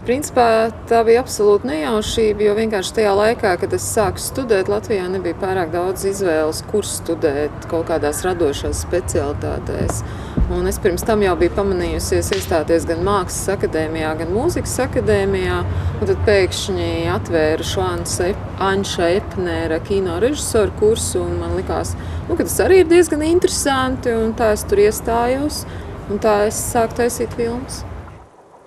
Principā tā bija absolūta nejaušība, jo vienkārši tajā laikā, kad es sāku studēt, Latvijā nebija pārāk daudz izvēles, kur studēt kaut kādās radošās specialitātēs. Un es pirms tam jau biju pamanījusies iestāties gan mākslas akadēmijā, gan mūzikas akadēmijā. Un tad pēkšņi atvēru Anša Epnera kino režisoru kursu, un man likās, ka tas arī ir diezgan interesanti, un tā es tur iestājos, un tā es sāku taisīt filmas.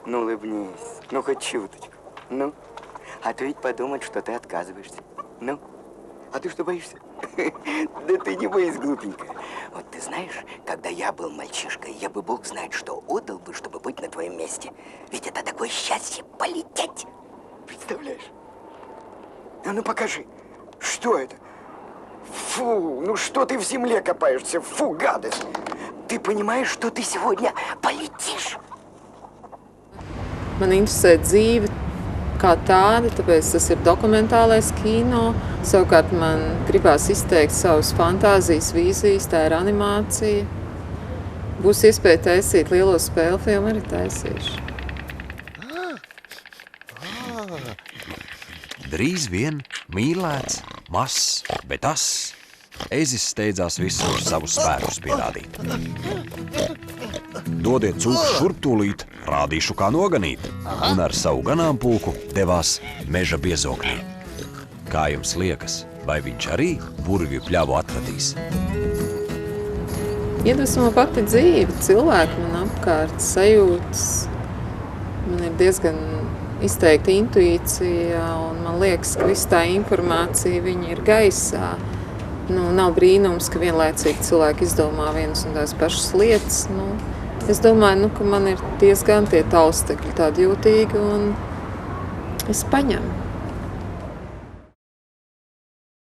Ну, улыбнись. Ну, хоть чуточку. Ну, а то ведь подумают, что ты отказываешься. Ну, а ты что, боишься? Да ты не боись, глупенькая. Вот ты знаешь, когда я был мальчишкой, я бы бог знает, что отдал бы, чтобы быть на твоем месте. Ведь это такое счастье полететь. Представляешь? А ну покажи, что это? Фу, ну что ты в земле копаешься? Фу, гадость. Ты понимаешь, что ты сегодня полетишь? Man interesē dzīve kā tāda, tāpēc tas ir dokumentālais kino. Savukārt man gribās izteikt savas fantāzijas, vīzijas, tā ir animācija. Būs iespēja taisīt lielo spēļu filmu, arī taisīšu. Drīz vien mīlēts, mazs, bet tas Ezis steidzās visur savus spēkus pierādīt. Dodiet cūku šurp tūlīt, rādīšu, kā noganīt, un ar savu ganāmpulku devās meža biezognī. Kā jums liekas, vai viņš arī burvju pļavu atradīs? Iedvesmo pati dzīve, cilvēki man apkārt, sajūtas. Man ir diezgan izteikta intuīcija, un man liekas, ka visa tā informācija viņa ir gaisā. Nav brīnums, ka vienlaicīgi cilvēki izdomā vienas un tās pašas lietas. Es domāju, ka man ir diezgan tie taustekļi tādi jūtīgi, un es paņemu.